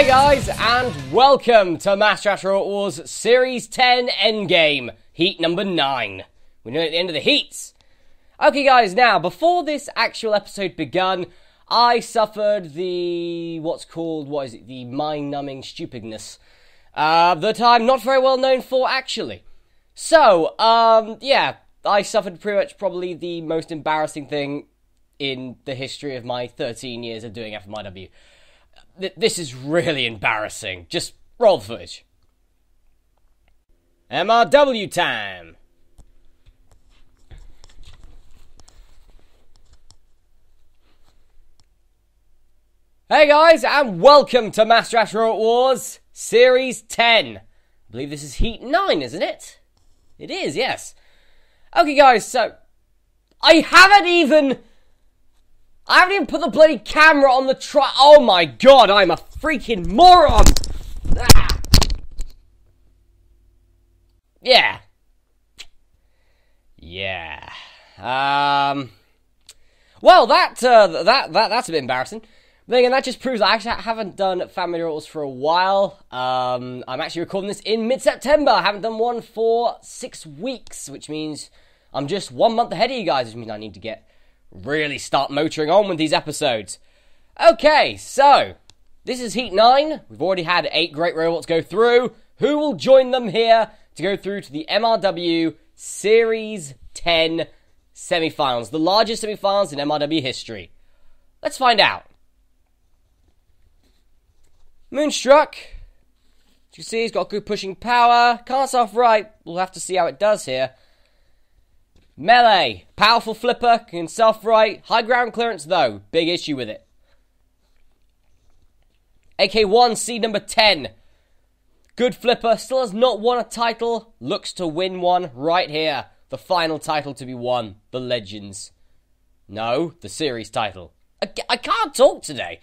Hey guys, and welcome to Masteraths Robot Wars Series 10 Endgame, Heat number 9. We're nearly at the end of the heats. Okay guys, now, before this actual episode begun, I suffered the, the mind-numbing stupidness that I'm not very well known for, actually. So, yeah, I suffered pretty much probably the most embarrassing thing in the history of my 13 years of doing FMIW. This is really embarrassing. Just roll the footage. MRW time! Hey guys, and welcome to Masteraths Robot Wars Series 10. I believe this is Heat 9, isn't it? It is, yes. Okay guys, so I haven't even put the bloody camera on the oh my god, I'm a freaking moron! Ah. Yeah. Yeah. Well, that's a bit embarrassing. But again, that just proves I actually haven't done family rules for a while. I'm actually recording this in mid-September. I haven't done one for 6 weeks, which means I'm just 1 month ahead of you guys, which means I need to really start motoring on with these episodes. Okay, so this is Heat 9. We've already had 8 great robots go through. Who will join them here to go through to the MRW Series 10 semifinals, the largest semifinals in MRW history? Let's find out. Moonstruck. As you see, he's got good pushing power. Can't start off right. We'll have to see how it does here. Melee, powerful flipper, can self-right, high ground clearance though, big issue with it. AK1, seed number 10, good flipper, still has not won a title, looks to win one right here. The final title to be won, the Legends. No, the series title. I can't talk today.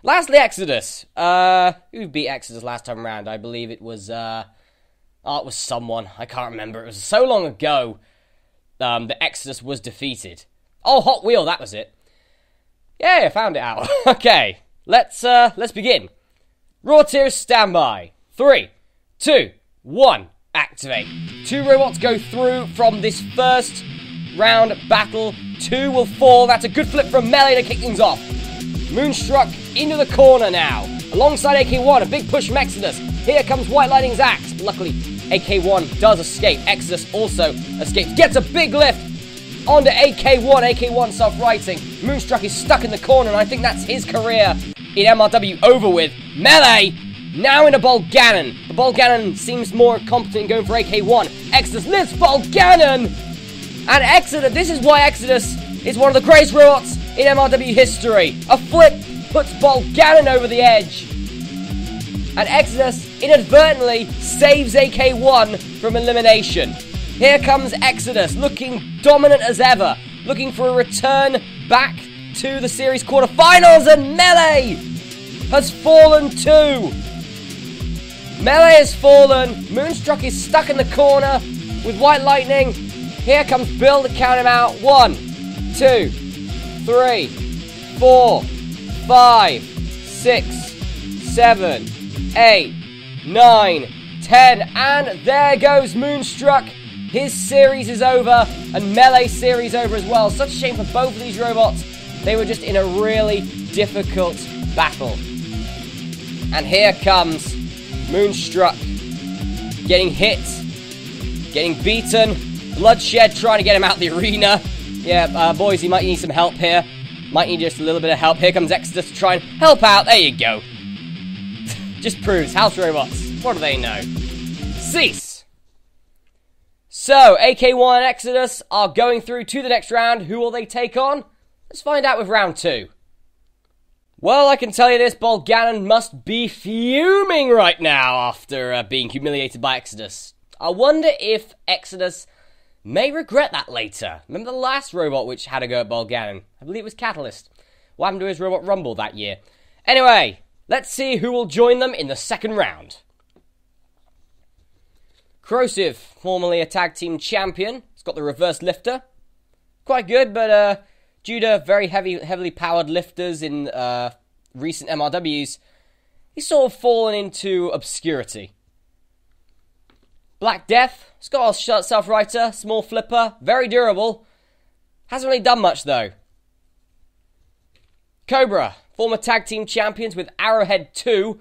Lastly, Exodus. Who beat Exodus last time around? I believe it was, it was someone, I can't remember, it was so long ago. The Exodus was defeated. Oh, Hot Wheel, that was it. Yeah, I found it out. Okay, let's begin. Raw tiers, standby. 3, 2, 1, activate. 2 robots go through from this first round battle. 2 will fall. That's a good flip from Melee to kick things off. Moonstruck into the corner now. Alongside AK1, a big push from Exodus. Here comes White Lightning's axe. Luckily, AK1 does escape. Exodus also escapes. Gets a big lift onto AK1. AK1 self-righting. Moonstruck is stuck in the corner, and I think that's his career in MRW over with. Melee now into Bolgannon. The Bolgannon seems more competent in going for AK1. Exodus lifts Bolgannon! And Exodus, this is why Exodus is one of the greatest robots in MRW history. A flip puts Bolgannon over the edge. And Exodus inadvertently saves AK1 from elimination. Here comes Exodus, looking dominant as ever, looking for a return back to the series quarterfinals, and Melee has fallen too. Melee has fallen. Moonstruck is stuck in the corner with White Lightning. Here comes Bill to count him out. 1, 2, 3, 4, 5, 6, 7, 8, 9, 10, and there goes Moonstruck. His series is over, and Melee's series over as well. Such a shame for both of these robots. They were just in a really difficult battle. And here comes Moonstruck, getting hit, getting beaten, bloodshed trying to get him out of the arena. Yeah, boys, you might need some help here. Might need just a little bit of help. Here comes Exodus to try and help out. There you go. Just proves house robots. What do they know? Cease. So, AK1 and Exodus are going through to the next round. Who will they take on? Let's find out with round 2. Well, I can tell you this, Bolgannon must be fuming right now after being humiliated by Exodus. I wonder if Exodus may regret that later. Remember the last robot which had a go at Bolgannon? I believe it was Catalyst. What happened to his Robot Rumble that year? Anyway, let's see who will join them in the second round. Corrosive, formerly a tag team champion. It's got the reverse lifter. Quite good, but due to very heavily powered lifters in recent MRWs, he's sort of fallen into obscurity. Black Death, it's got a self-writer, small flipper, very durable. Hasn't really done much, though. Cobra, former tag team champions with Arrowhead 2.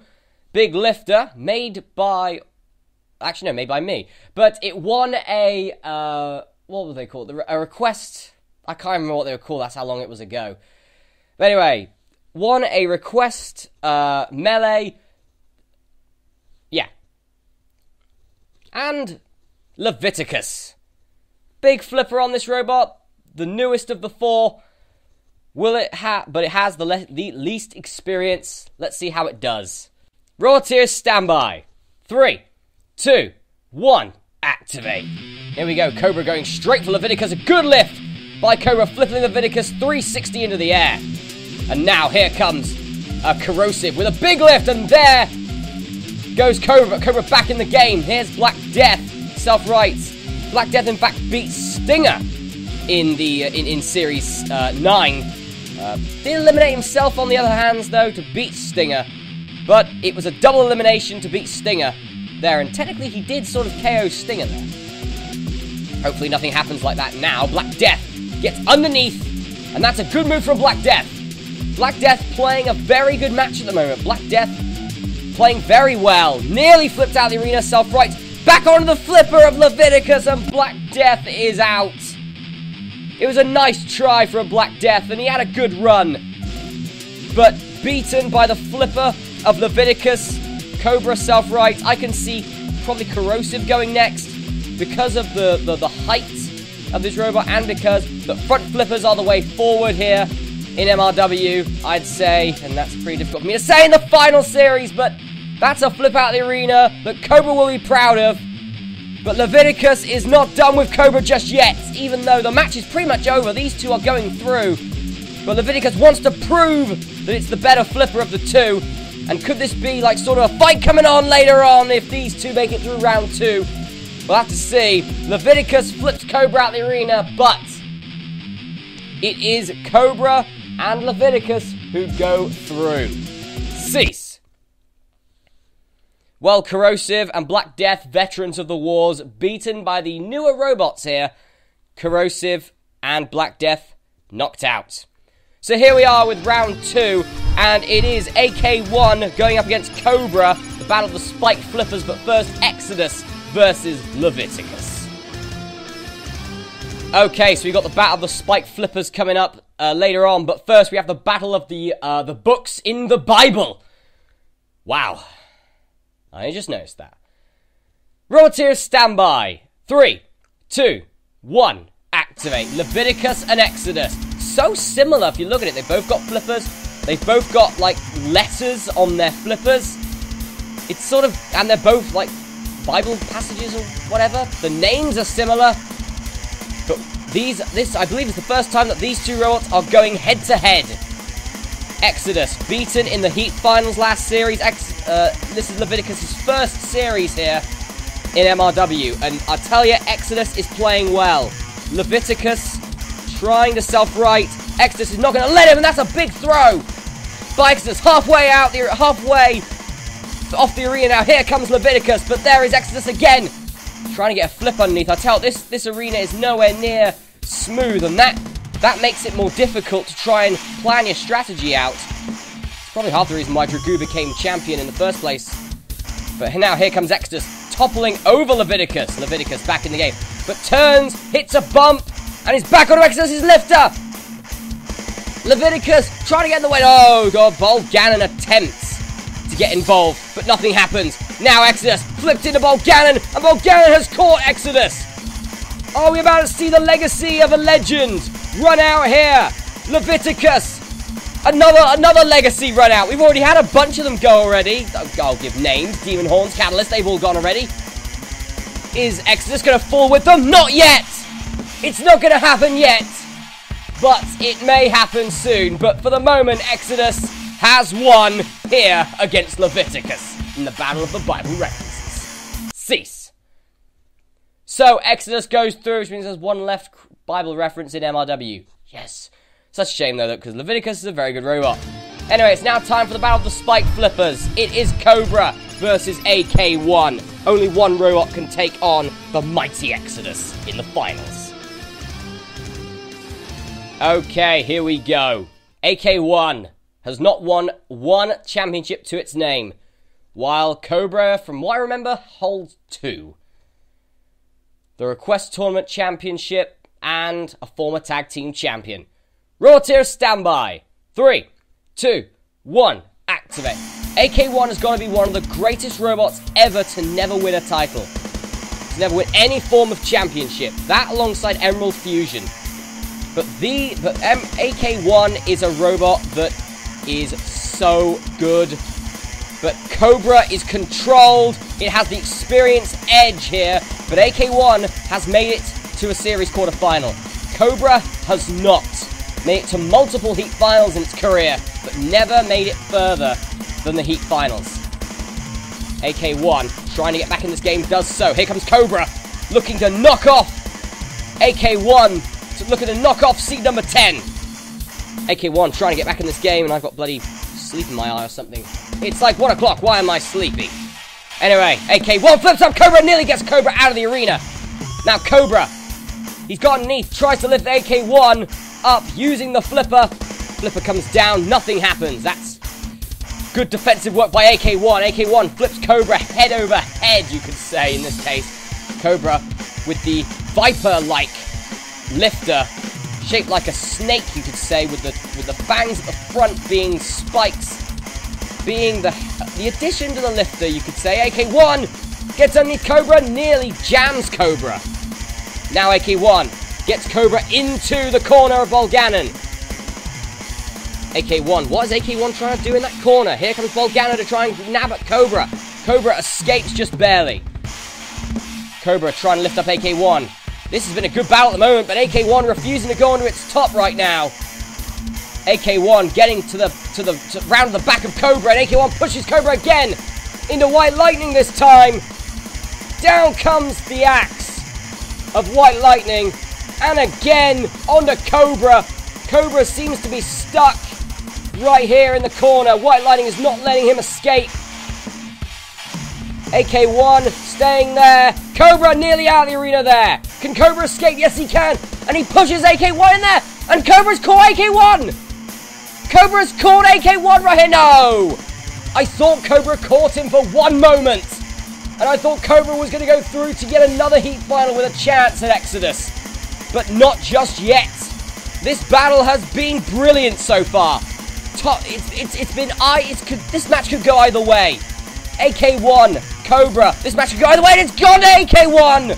Big lifter, made by... Actually, no, made by me. But it won a... what were they called? A request... I can't remember what they were called. That's how long it was ago. But anyway, won a request melee. Yeah. And Leviticus. Big flipper on this robot. The newest of the four. Will it but it has the least experience. Let's see how it does. Raw Tears standby. 3, 2, 1. Activate. Here we go. Cobra going straight for Leviticus. A good lift by Cobra, flipping Leviticus 360 into the air. And now here comes a Corrosive with a big lift, and there goes Cobra. Cobra back in the game. Here's Black Death, self-rights. Black Death, in fact, beats Stinger in the in Series 9. Did eliminate himself on the other hands, though, to beat Stinger. But it was a double elimination to beat Stinger there, and technically he did sort of KO Stinger there. Hopefully nothing happens like that now. Black Death gets underneath, and that's a good move from Black Death. Black Death playing a very good match at the moment. Black Death playing very well. Nearly flipped out the arena, self-right. Back onto the flipper of Leviticus, and Black Death is out. It was a nice try for a Black Death, and he had a good run. But beaten by the flipper of Leviticus, Cobra self-right. I can see probably Corrosive going next because of the height of this robot, and because the front flippers are the way forward here in MRW, I'd say, and that's pretty difficult for me to say in the final series, but that's a flip out of the arena that Cobra will be proud of. But Leviticus is not done with Cobra just yet, even though the match is pretty much over. These two are going through, but Leviticus wants to prove that it's the better flipper of the two. And could this be like sort of a fight coming on later on if these two make it through round 2? We'll have to see. Leviticus flips Cobra out the arena, but it is Cobra and Leviticus who go through. Cease. Well, Corrosive and Black Death, veterans of the wars, beaten by the newer robots here. Corrosive and Black Death knocked out. So here we are with round 2, and it is AK1 going up against Cobra, the battle of the spiked flippers, but first Exodus versus Leviticus. Okay, so we've got the battle of the spiked flippers coming up later on, but first we have the battle of the books in the Bible. Wow. I just noticed that. Raw Tears standby. 3, 2, 1. Activate. Leviticus and Exodus. So similar if you look at it. They both got flippers. They've both got, like, letters on their flippers. It's sort of... And they're both, like, Bible passages or whatever. The names are similar. But this, I believe, is the first time that these two robots are going head-to-head. Exodus, beaten in the Heat Finals last series. This is Leviticus' first series here in MRW. And I tell you, Exodus is playing well. Leviticus trying to self-right. Exodus is not going to let him, and that's a big throw by Exodus. Halfway off the arena now. Here comes Leviticus, but there is Exodus again, trying to get a flip underneath. I tell you, this arena is nowhere near smooth, and that makes it more difficult to try and plan your strategy out. It's probably half the reason why Dragoo became champion in the first place. But now here comes Exodus, toppling over Leviticus. Leviticus back in the game, but turns, hits a bump, and he's back on Exodus' lifter. Leviticus trying to get in the way. Oh, God, Bolgannon attempts to get involved, but nothing happens. Now Exodus flipped into Bolgannon, and Bolgannon has caught Exodus. Oh, we're about to see the legacy of a legend run out here. Leviticus. Another legacy run out. We've already had a bunch of them go already. I'll give names. Demon Horns, Catalyst, they've all gone already. Is Exodus going to fall with them? Not yet. It's not going to happen yet. But it may happen soon. But for the moment, Exodus has won here against Leviticus in the Battle of the Bible References. Cease. So Exodus goes through, which means there's one left Bible reference in MRW. Yes. Such a shame, though, because Leviticus is a very good robot. Anyway, it's now time for the battle of the Spike Flippers. It is Cobra versus AK1. Only one robot can take on the mighty Exodus in the finals. Okay, here we go. AK1 has not won one championship to its name, while Cobra, from what I remember, holds 2. The Request Tournament Championship and a former tag team champion. Rotier standby. 3, 2, 1, activate. AK1 is going to be one of the greatest robots ever to never win a title. To never win any form of championship. That alongside Emerald Fusion. But AK1 is a robot that is so good. But Cobra is controlled. It has the experience edge here. But AK1 has made it to a series quarterfinal. Cobra has not made it to multiple heat finals in its career, but never made it further than the heat finals. AK1, trying to get back in this game, does so. Here comes Cobra, looking to knock off AK1, looking to knock off seed number 10. AK1 trying to get back in this game, and I've got bloody sleep in my eye or something. It's like 1 o'clock, why am I sleepy? Anyway, AK1 flips up Cobra, nearly gets Cobra out of the arena. Now Cobra, he's got underneath, tries to lift AK1 up using the flipper. Flipper comes down, nothing happens. That's good defensive work by AK1. AK1 flips Cobra head over head, you could say in this case. Cobra with the Viper-like lifter, shaped like a snake, you could say, with the fangs at the front being spikes, being the addition to the lifter, you could say. AK1 gets underneath Cobra, nearly jams Cobra. Now AK1 gets Cobra into the corner of Volganon. AK1, what is AK1 trying to do in that corner? Here comes Volganon to try and nab at Cobra. Cobra escapes just barely. Cobra trying to lift up AK1. This has been a good battle at the moment, but AK1 refusing to go onto its top right now. AK1 getting round the back of Cobra, and AK1 pushes Cobra again into White Lightning this time. Down comes the axe of White Lightning, and again onto Cobra. Cobra seems to be stuck right here in the corner. White Lightning is not letting him escape. AK1 staying there. Cobra nearly out of the arena there. Can Cobra escape? Yes, he can. And he pushes AK1 in there. And Cobra's caught AK1. Cobra's caught AK1 right here. No. I thought Cobra caught him for one moment. And I thought Cobra was going to go through to yet another heat final with a chance at Exodus. But not just yet. This battle has been brilliant so far. This match could go either way. AK1, Cobra. This match could go either way, and it's gone to AK1.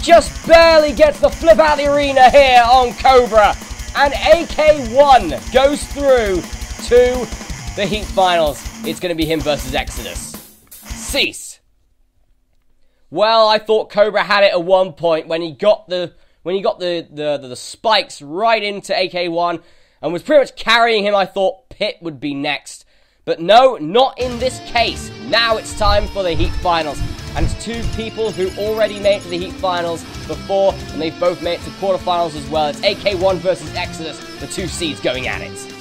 Just barely gets the flip out of the arena here on Cobra. And AK1 goes through to the heat finals. It's going to be him versus Exodus. Cease. Well, I thought Cobra had it at one point when he got the spikes right into AK1 and was pretty much carrying him. I thought Pitt would be next. But no, not in this case. Now it's time for the heat finals. And it's two people who already made it to the heat finals before, and they've both made it to quarterfinals as well. It's AK1 versus Exodus, the two seeds going at it.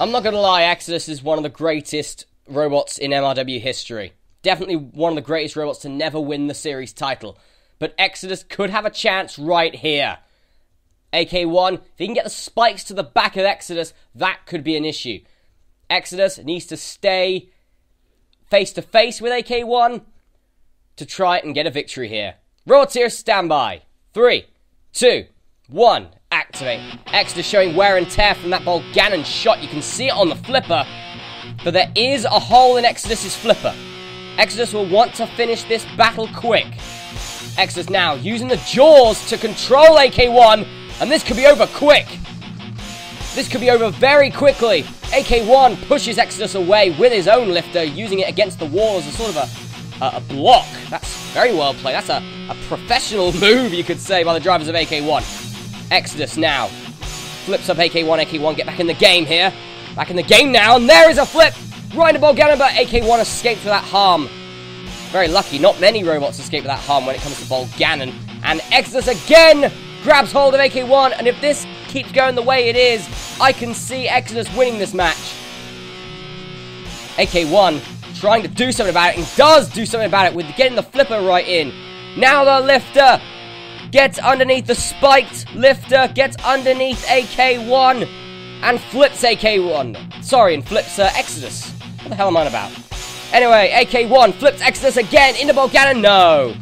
I'm not going to lie, Exodus is one of the greatest robots in MRW history. Definitely one of the greatest robots to never win the series title. But Exodus could have a chance right here. AK1, if he can get the spikes to the back of Exodus, that could be an issue. Exodus needs to stay face-to-face with AK1 to try and get a victory here. Rotier standby. 3, 2, 1, activate. Exodus showing wear and tear from that Volganon shot. You can see it on the flipper, but there is a hole in Exodus's flipper. Exodus will want to finish this battle quick. Exodus now using the jaws to control AK1, and this could be over quick. This could be over very quickly. AK1 pushes Exodus away with his own lifter, using it against the wall as a sort of a block. That's very well played. That's a professional move, you could say, by the drivers of AK1. Exodus now flips up AK1. AK1 get back in the game here. Back in the game now, and there is a flip. Right into Volganon, but AK1 escapes without harm. Very lucky. Not many robots escape without harm when it comes to Volganon. And Exodus again grabs hold of AK1, and if this keeps going the way it is, I can see Exodus winning this match. AK1 trying to do something about it, and does do something about it with getting the flipper right in. Now the lifter gets underneath the spiked lifter, gets underneath AK1, and flips AK1. Sorry, and flips Exodus. What the hell am I on about? Anyway, AK1 flips Exodus again into Bolgannon. No.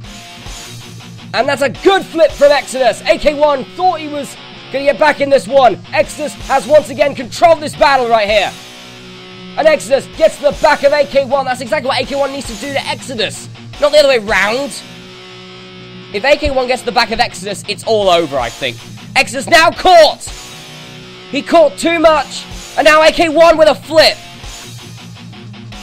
And that's a good flip from Exodus. AK1 thought he was going to get back in this one. Exodus has once again controlled this battle right here. And Exodus gets to the back of AK1. That's exactly what AK1 needs to do to Exodus, not the other way round. If AK1 gets to the back of Exodus, it's all over, I think. Exodus now caught. He caught too much. And now AK1 with a flip.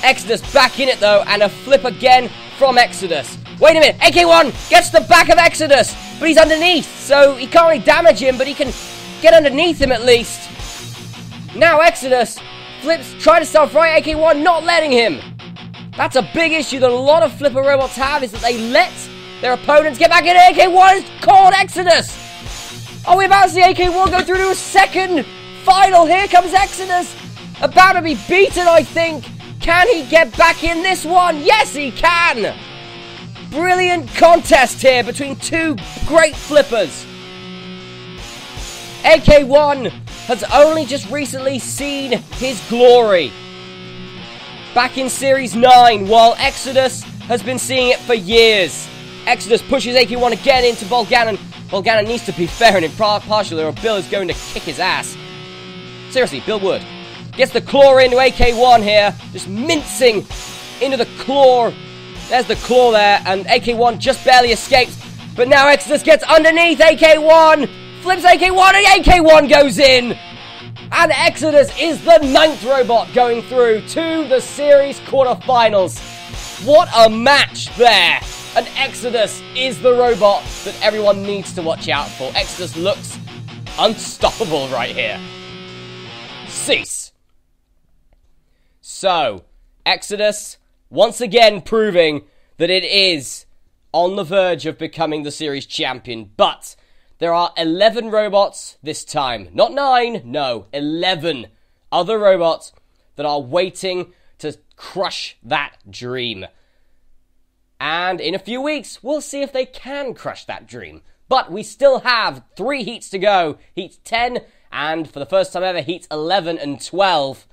Exodus back in it, though, and a flip again from Exodus. Wait a minute, AK1 gets to the back of Exodus, but he's underneath, so he can't really damage him, but he can get underneath him at least. Now Exodus flips, trying to self-right AK1, not letting him. That's a big issue that a lot of flipper robots have, is that they let their opponents get back in. AK1 is called Exodus. Are we about to see AK1 go through to a second final? Here comes Exodus, about to be beaten, I think. Can he get back in this one? Yes, he can. Brilliant contest here between two great flippers. AK1 has only just recently seen his glory back in Series 9, while Exodus has been seeing it for years. Exodus pushes AK1 again into Bolgannon. Bolgannon needs to be fair and impartial, or Bill is going to kick his ass. Seriously, Bill would. Gets the claw into AK1 here, just mincing into the claw. There's the claw there, and AK1 just barely escapes. But now Exodus gets underneath AK1, flips AK1, and AK1 goes in. And Exodus is the 9th robot going through to the series quarterfinals. What a match there. And Exodus is the robot that everyone needs to watch out for. Exodus looks unstoppable right here. Cease. So, Exodus, once again proving that it is on the verge of becoming the series champion. But there are 11 robots this time. Not 9, no, 11 other robots that are waiting to crush that dream. And in a few weeks, we'll see if they can crush that dream. But we still have 3 heats to go. Heat 10, and for the first time ever, Heats 11 and 12.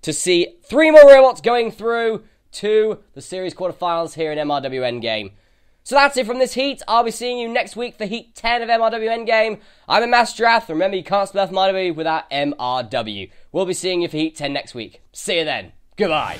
To see 3 more robots going through to the series quarterfinals here in MRW Endgame. So that's it from this heat. I'll be seeing you next week for Heat 10 of MRW Endgame. I'm a Masterath. Remember, you can't spell MRW without MRW. We'll be seeing you for Heat 10 next week. See you then. Goodbye.